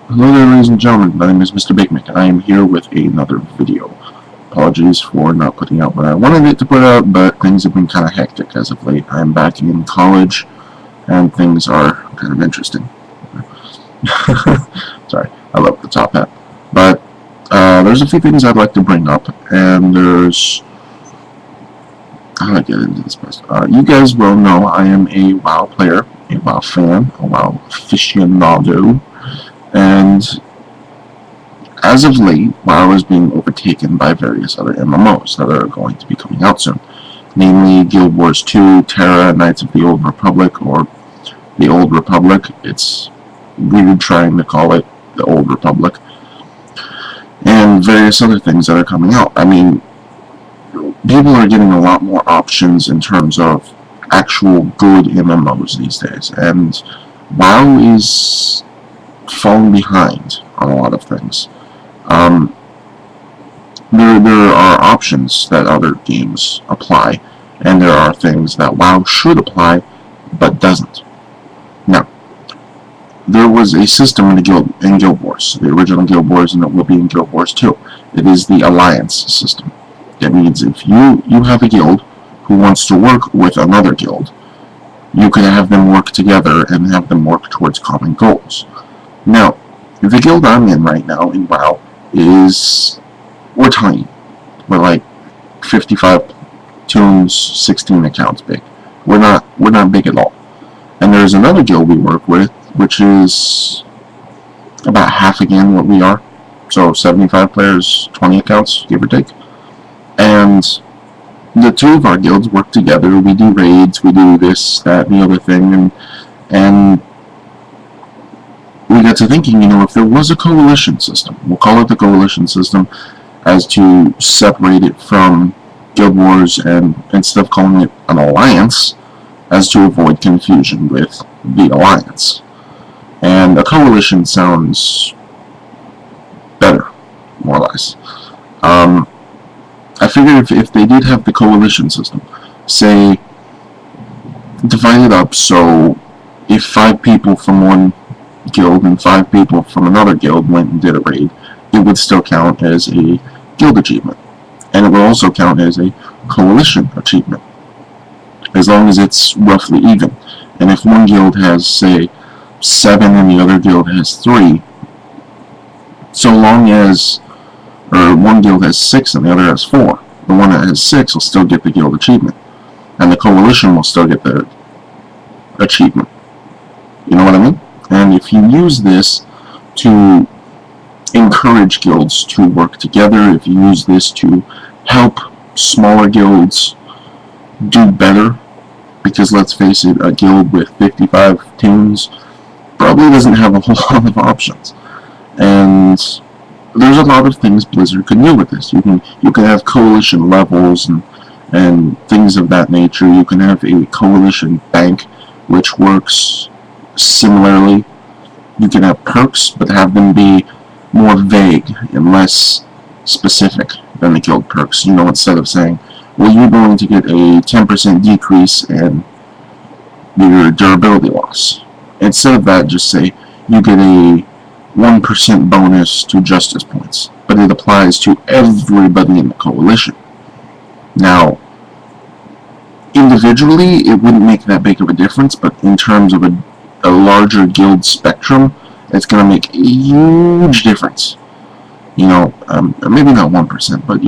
Hello there, ladies and gentlemen. My name is MrBigmick, and I am here with another video. Apologies for not putting out what I wanted it to put out, but things have been kind of hectic as of late. I'm back in college, and things are kind of interesting. Sorry, I love the top hat. But there's a few things I'd like to bring up, and there's... How do I get into this first? You guys will know I am a WoW player, a WoW fan, a WoW aficionado, and as of late, WoW is being overtaken by various other MMOs that are going to be coming out soon, namely Guild Wars 2, Terra, Knights of the Old Republic, or the Old Republic. It's weird trying to call it the Old Republic, and various other things that are coming out. I mean, people are getting a lot more options in terms of actual good MMOs these days, and WoW is falling behind on a lot of things. There are options that other games apply, and there are things that WoW should apply, but doesn't. Now, there was a system in Guild Wars, the original Guild Wars, and it will be in Guild Wars 2. It is the alliance system. That means if you have a guild who wants to work with another guild, you can have them work together and have them work towards common goals. Now, the guild I'm in right now in WoW we're tiny. We're like 55 toons, 16 accounts big. We're not big at all. And there's another guild we work with, which is about half again what we are. So 75 players, 20 accounts, give or take. And the two of our guilds work together. We do raids, we do this, that, and the other thing, and we got to thinking, if there was a coalition system, we'll call it the coalition system, as to separate it from Guild Wars, and instead of calling it an alliance, as to avoid confusion with the alliance. And a coalition sounds better, more or less. I figured if they did have the coalition system, say, divide it up so if 5 people from one guild and 5 people from another guild went and did a raid, it would still count as a guild achievement. And it would also count as a coalition achievement, as long as it's roughly even. And if one guild has, say, 7 and the other guild has 3, so long as one guild has 6 and the other has 4, the one that has 6 will still get the guild achievement, and the coalition will still get the achievement. You know what I mean? And if you use this to encourage guilds to work together, if you use this to help smaller guilds do better, because let's face it, a guild with 55 toons probably doesn't have a whole lot of options. And there's a lot of things Blizzard can do with this. You can have coalition levels and things of that nature. You can have a coalition bank, which works similarly. You can have perks, but have them be more vague and less specific than the guild perks. Instead of saying, well, you're going to get a 10% decrease in your durability loss. Instead of that, just say you get a 1% bonus to justice points, but it applies to everybody in the coalition. Now, individually, it wouldn't make that big of a difference, but in terms of a larger guild spectrum, it's going to make a huge difference. Maybe not 1%, but,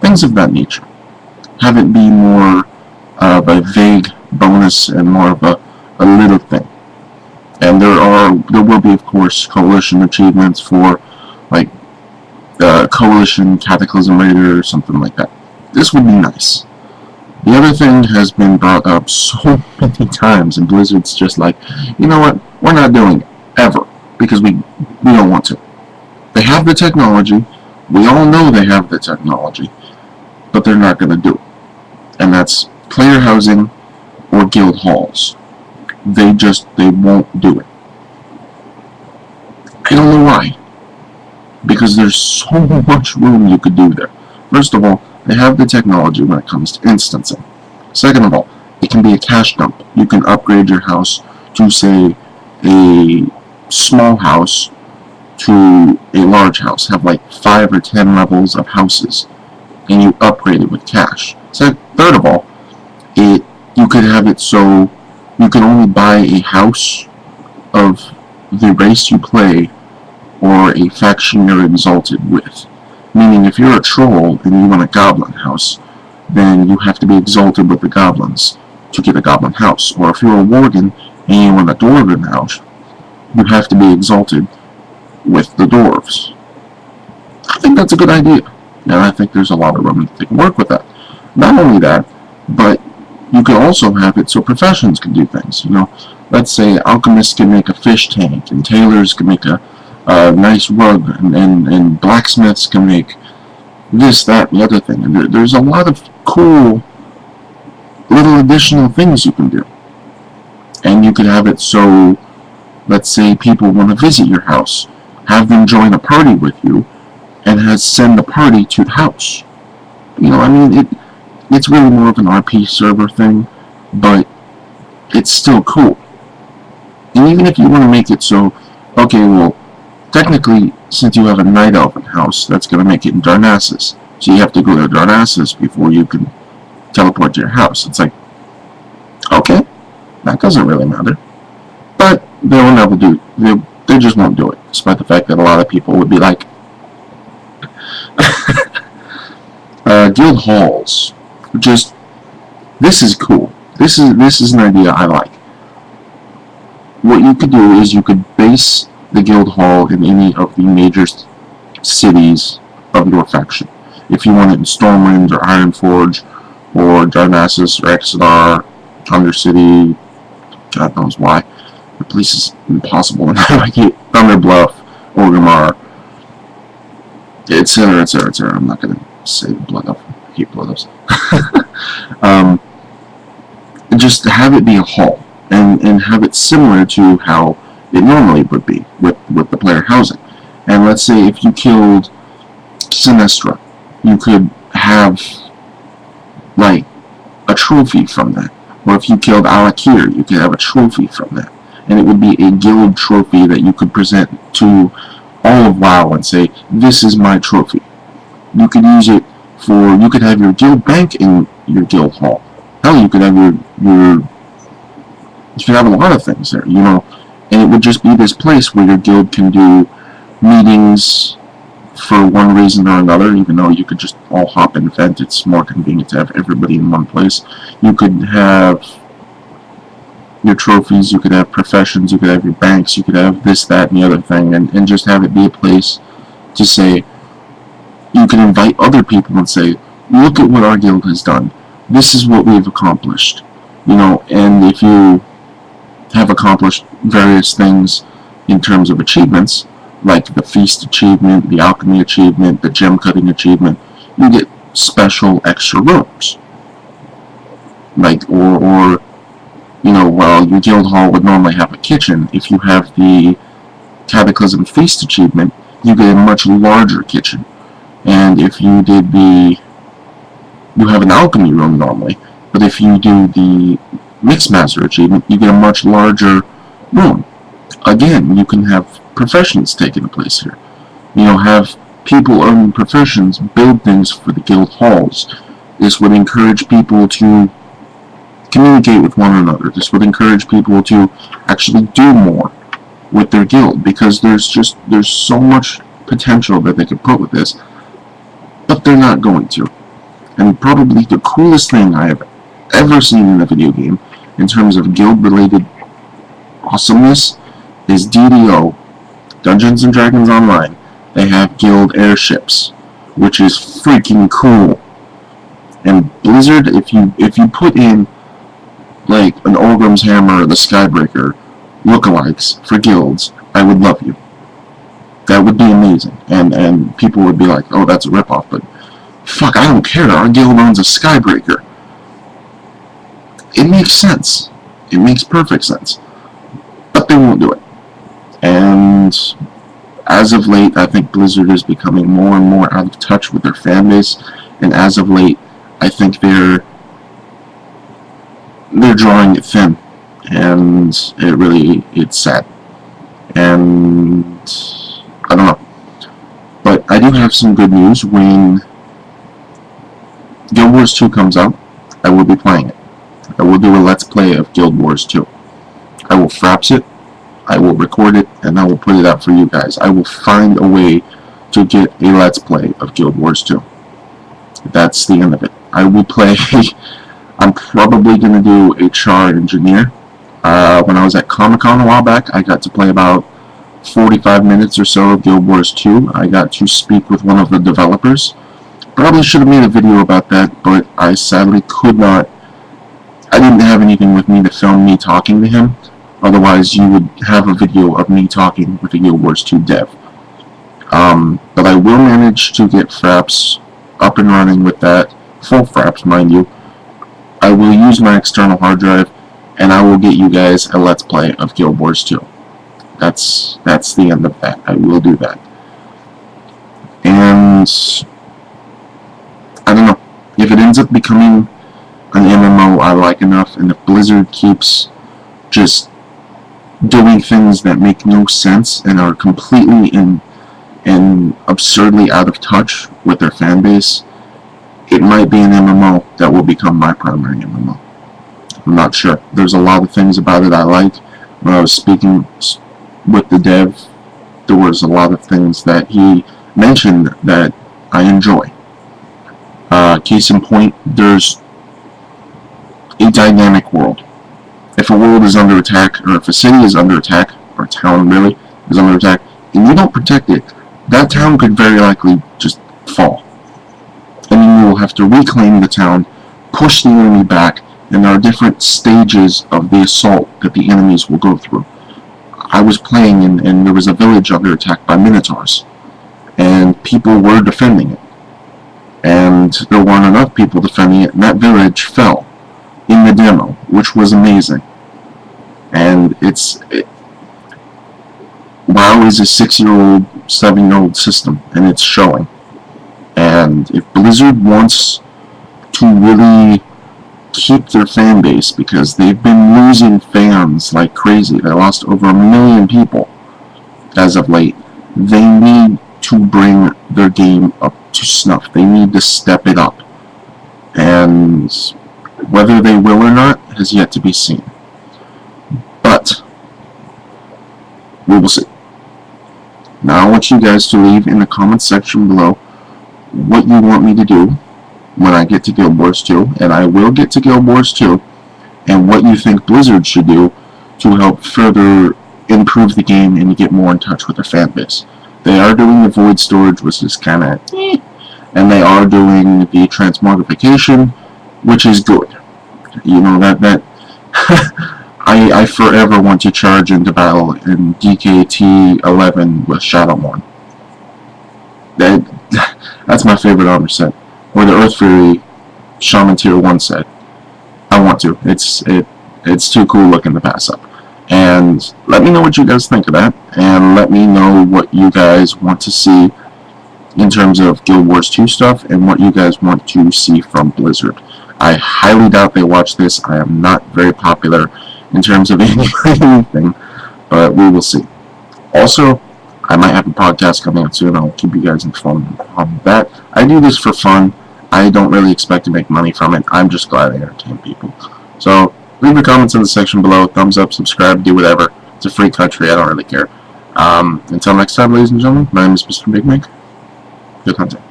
things of that nature. Have it be more of a vague bonus and more of a little thing. And there will be, of course, coalition achievements for, like, the Coalition Cataclysm Raider or something like that. This would be nice. The other thing has been brought up so many times, and Blizzard's just like, you know what, we're not doing it, ever, because we don't want to. They have the technology, we all know they have the technology, but they're not going to do it. And that's player housing or guild halls. They won't do it. I don't know why. Because there's so much room you could do there. First of all, they have the technology when it comes to instancing. Second of all, it can be a cash dump. You can upgrade your house to, say, a small house to a large house, have like 5 or 10 levels of houses, and you upgrade it with cash. So third of all, you could have it so you can only buy a house of the race you play or a faction you're exalted with. Meaning if you're a troll and you want a goblin house, then you have to be exalted with the goblins to get a goblin house. Or if you're a worgen and you want a dwarven house, you have to be exalted with the dwarves. I think that's a good idea, and I think there's a lot of room that can work with that. Not only that, but you could also have it so professions can do things. Let's say alchemists can make a fish tank, and tailors can make a nice rug, and blacksmiths can make this, that, and the other thing. And there's a lot of cool little additional things you can do. And you could have it so, let's say people want to visit your house, have them join a party with you, and send the party to the house. It's really more of an RP server thing, but it's still cool. And even if you want to make it so, okay, well, technically, since you have a Night Elven house, that's going to make it in Darnassus. So you have to go to Darnassus before you can teleport to your house. It's like, okay, that doesn't really matter. But they will never do it. They just won't do it, despite the fact that a lot of people would be like, guild halls. This is cool. This is an idea I like. What you could do is you could base the guild hall in any of the major cities of your faction. If you want it in Stormwind or Ironforge or Darnassus or Exodar, Undercity, God knows why. The place is impossible. I hate Thunderbluff, Orgrimmar, etc., etc., etc. I'm not going to say Blood Elf. I hate Blood Elves. Just have it be a hall, and have it similar to how it normally would be with the player housing. And let's say if you killed Sinestra, you could have like a trophy from that. Or if you killed Alakir, you could have a trophy from that. And it would be a guild trophy that you could present to all of WoW and say, this is my trophy. You could use it for, you could have your guild bank in your guild hall. Hell, you could have you could have a lot of things there, and it would just be this place where your guild can do meetings for one reason or another, even though you could just all hop and vent. It's more convenient to have everybody in one place. You could have your trophies, you could have professions, you could have your banks, you could have this, that, and the other thing, and just have it be a place to say, you can invite other people and say, look at what our guild has done. This is what we've accomplished. And if you have accomplished various things in terms of achievements, like the Feast achievement, the Alchemy achievement, the Gem Cutting achievement, you get special extra rooms. While your guild hall would normally have a kitchen, if you have the Cataclysm Feast achievement, you get a much larger kitchen. And if you you have an alchemy room normally, but if you do the Mixmaster achievement, you get a much larger room. Again, you can have professions taking place here. Have people earning professions build things for the guild halls. This would encourage people to communicate with one another. This would encourage people to actually do more with their guild, because there's so much potential that they could put with this, but they're not going to. And probably the coolest thing I have ever seen in a video game in terms of guild-related awesomeness is DDO, Dungeons & Dragons Online. They have guild airships, which is freaking cool. And Blizzard, if you put in like an Orgrim's Hammer or the Skybreaker lookalikes for guilds, I would love you. That would be amazing. And people would be like, oh, that's a ripoff, but fuck, I don't care. Our guild owns a Skybreaker. It makes sense. It makes perfect sense. But they won't do it. And as of late, I think Blizzard is becoming more and more out of touch with their fan base. And as of late, I think they're drawing it thin. And it's sad. And I don't do have some good news. When Guild Wars 2 comes out, I will be playing it. I will do a Let's Play of Guild Wars 2. I will fraps it, I will record it, and I will put it out for you guys. I will find a way to get a Let's Play of Guild Wars 2. That's the end of it. I will play... I'm probably going to do a Char Engineer. When I was at Comic-Con a while back, I got to play about 45 minutes or so of Guild Wars 2. I got to speak with one of the developers. Probably should have made a video about that, but I sadly could not. I didn't have anything with me to film me talking to him. Otherwise, you would have a video of me talking with a Guild Wars 2 dev. But I will manage to get fraps up and running with that. Full fraps, mind you. I will use my external hard drive, and I will get you guys a Let's Play of Guild Wars 2. That's the end of that. I will do that. And I don't know. If it ends up becoming an MMO I like enough, and if Blizzard keeps just doing things that make no sense and are completely and absurdly out of touch with their fan base, it might be an MMO that will become my primary MMO. I'm not sure. There's a lot of things about it I like. When I was speaking with the dev, there was a lot of things that he mentioned that I enjoy. Case in point, there's a dynamic world. If a world is under attack, or if a city is under attack, or a town really is under attack, and you don't protect it, that town could very likely just fall. And then you will have to reclaim the town, push the enemy back, and there are different stages of the assault that the enemies will go through. I was playing and there was a village under attack by Minotaurs, and people were defending it. And there weren't enough people defending it, and that village fell in the demo, which was amazing. And WoW is a 6-year-old, 7-year-old system, and it's showing. And if Blizzard wants to really keep their fan base, because they've been losing fans like crazy, they lost over 1 million people as of late, they need to bring their game up to snuff. They need to step it up. And whether they will or not has yet to be seen. But we will see. Now I want you guys to leave in the comments section below what you want me to do when I get to Guild Wars 2, and I will get to Guild Wars 2, and what you think Blizzard should do to help further improve the game and get more in touch with their fan base. They are doing the void storage, which is kind of and they are doing the transmogrification, which is good. You know, that I forever want to charge into battle in DKT 11 with Shadowmourne. That's my favorite armor set. Or the Earth Fury Shaman Tier 1 set. I want to. It's too cool looking to pass up. And let me know what you guys think of that, and let me know what you guys want to see in terms of Guild Wars 2 stuff, and what you guys want to see from Blizzard. I highly doubt they watch this. I am not very popular in terms of anything, but we will see. Also, I might have a podcast coming out soon. I'll keep you guys informed on that. I do this for fun. I don't really expect to make money from it. I'm just glad I entertain people. So, leave your comments in the section below. Thumbs up, subscribe, do whatever. It's a free country. I don't really care. Until next time, ladies and gentlemen, my name is MrBigmick. Good content.